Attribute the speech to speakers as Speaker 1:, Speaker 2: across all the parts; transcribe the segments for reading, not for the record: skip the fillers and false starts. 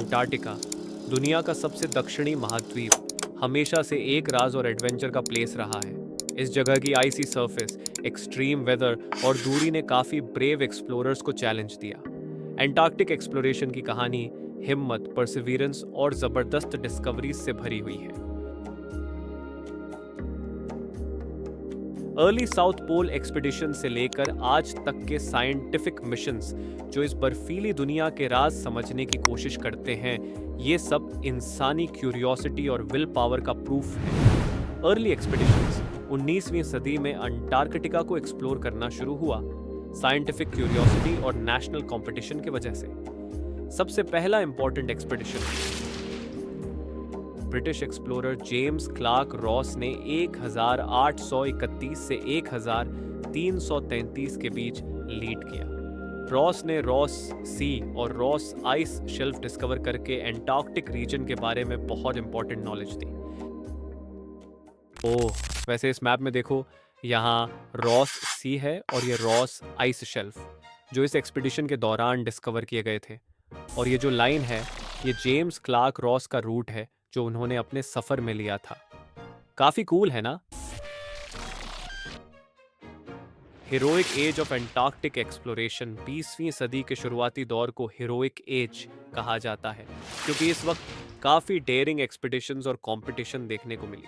Speaker 1: Antarctica, दुनिया का सबसे दक्षिणी महाद्वीप, हमेशा से एक राज और एडवेंचर का प्लेस रहा है। इस जगह की आइसी सरफेस, एक्सट्रीम वेदर और दूरी ने काफी ब्रेव एक्सप्लोरर्स को चैलेंज दिया। एंटार्क्टिक एक्सप्लोरेशन की कहानी हिम्मत, परसिवियरेंस और जबरदस्त डिस्कवरीज से भरी हुई है। अर्ली साउथ पोल एक्सपीडिशन से लेकर आज तक के साइंटिफिक मिशंस जो इस बर्फीली दुनिया के राज समझने की कोशिश करते हैं, ये सब इंसानी क्यूरियोसिटी और विल पावर का प्रूफ है। अर्ली एक्सपीडिशंस 19वीं सदी में अंटार्कटिका को एक्सप्लोर करना शुरू हुआ, साइंटिफिक क्यूरियोसिटी और नेशनल कंपटीशन की वजह से। सबसे पहला important expedition British explorer James Clark Ross ने 1831 से 1333 के बीच लीड किया। रॉस ने रॉस सी और रॉस आइस शेल्फ डिस्कवर करके एंटार्क्टिक रीजन के बारे में बहुत इंपॉर्टेंट नॉलेज दी। ओह, वैसे इस मैप में देखो, यहाँ रॉस सी है और ये रॉस आइस शेल्फ जो इस एक्सपीडिशन के दौरान डिस्कवर किए गए थे। और ये जो लाइन है, ये जेम्स क्लार्क रॉस का रूट है जो उन्होंने अपने सफर में लिया था। काफी कूल है ना? Heroic age of Antarctic exploration, 20वीं सदी के शुरुआती दौर को हीरोइक एज कहा जाता है क्योंकि इस वक्त काफी डेयरिंग एक्सपीडिशंस और कंपटीशन देखने को मिली।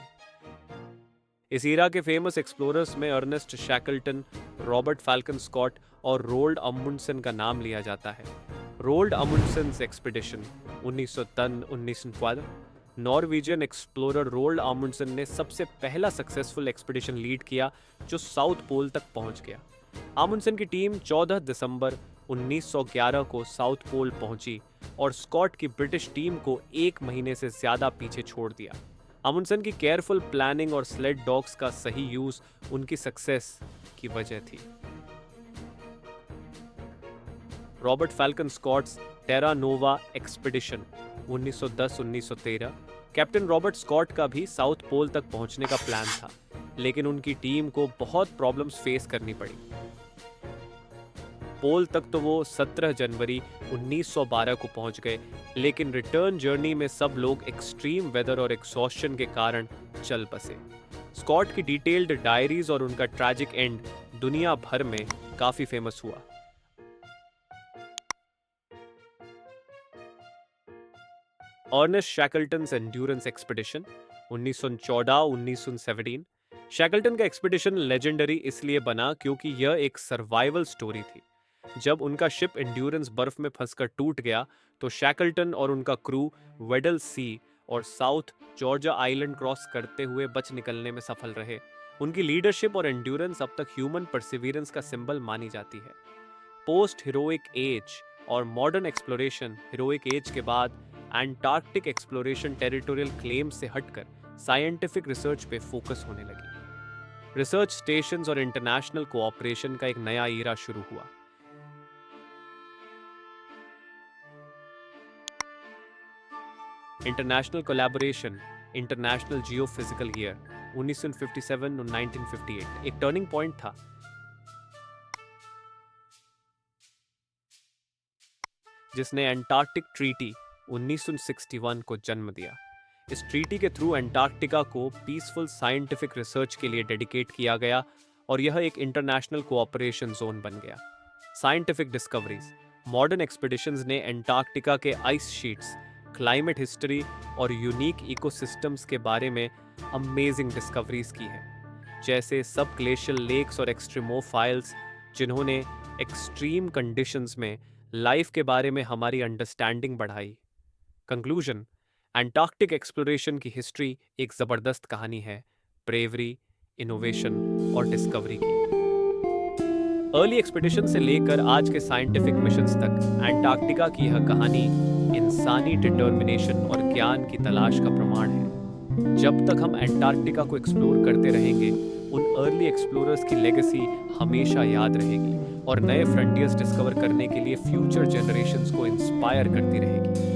Speaker 1: इस ईरा के फेमस एक्सप्लोरर्स में Ernest Shackleton, Robert Falcon Scott और रोल्ड अमुंडसेन का नाम लिया जाता है। Roald Amundsen's expedition 1910-1912, Norwegian explorer Roald Amundsen ने सबसे पहला सक्सेसफुल एक्सपीडिशन लीड किया जो साउथ पोल तक पहुंच गया। अमुंडसेन की टीम 14 दिसंबर 1911 को साउथ पोल पहुंची और स्कॉट की ब्रिटिश टीम को एक महीने से ज्यादा पीछे छोड़ दिया। अमुंडसेन की केयरफुल प्लानिंग और स्लेड डॉग्स का सही यूज उनकी सक्सेस की वजह थी। रॉबर्ट फैल्कन स्कॉट्स टेरा नोवा एक्सपीडिशन 1910-1913, कैप्टन रॉबर्ट स्कॉट का भी साउथ पोल तक पहुंचने का प्लान था, लेकिन उनकी टीम को बहुत प्रॉब्लम्स फेस करनी पड़ी। पोल तक तो वो 17 जनवरी 1912 को पहुंच गए, लेकिन रिटर्न जर्नी में सब लोग एक्सट्रीम वेदर और एग्जॉस्शन के कारण चल बसे। स्कॉट की डिटेल्ड डायरीज और उनका ट्रैजिक एंड दुनिया भर में काफी फेमस हुआ। Ernest Shackleton's Endurance expedition 1914-1917। Shackleton का एक्सपीडिशन लेजेंडरी इसलिए बना क्योंकि यह एक सर्वाइवल स्टोरी थी। जब उनका शिप एंड्योरेंस बर्फ में फंसकर टूट गया तो शैकल्टन और उनका क्रू वेडल सी और साउथ जॉर्जिया आइलैंड क्रॉस करते हुए बच निकलने में सफल रहे। उनकी लीडरशिप और एंड्योरेंस अब तक ह्यूमन परसिवियरेंस का सिंबल मानी जाती है। पोस्ट हीरोइक एज और मॉडर्न एक्सप्लोरेशन, हीरोइक एज के बाद एंटार्क्टिक एक्सप्लोरेशन टेरिटोरियल क्लेम से हटकर साइंटिफिक रिसर्च पे फोकस होने लगी। रिसर्च स्टेशंस और इंटरनेशनल कोऑपरेशन का एक नया ईरा शुरू हुआ। International collaboration, international geophysical year 1957 और 1958 एक टर्निंग पॉइंट था। जिसने एंटार्क्टिक ट्रीटी 1961 को जन्म दिया। इस ट्रीटी के थ्रू एंटार्क्टिका को पीसफुल साइंटिफिक रिसर्च के लिए डेडिकेट किया गया और यह एक इंटरनेशनल कोऑपरेशन जोन बन गया। साइंटिफिक डिस्कवरीज, मॉडर्न एक्सपीडिशंस ने एंटार्क्टिका के आइस शीट्स, क्लाइमेट हिस्ट्री और यूनिक इकोसिस्टम्स के बारे में अमेजिंग डिस्कवरीज की हैं, जैसे सब ग्लेशियल लेक्स और एक्सट्रीमोफाइल्स, जिन्होंने एक्सट्रीम कंडीशंस में लाइफ के बारे में हमारी अंडरस्टैंडिंग बढ़ाई। कंक्लूजन, एंटार्क्टिक एक्सप्लोरेशन की हिस्ट्री एक जबरदस्त कहानी है, ब्रेवरी, इनोवेशन और डिस्कवरी की। अर्ली एक्सपीडिशन से लेकर आज के साइंटिफिक मिशंस तक एंटार्क्टिका की यह कहानी इंसानी डिटर्मिनेशन और ज्ञान की तलाश का प्रमाण है। जब तक हम एंटार्क्टिका को एक्सप्लोर करते रहेंगे, उन अर्ली एक्सप्लोरर्स की लेगेसी हमेशा याद रहेगी और नए फ्रंटियर्स डिस्कवर करने के लिए फ्यूचर जनरेशंस को इंस्पायर करती रहेगी।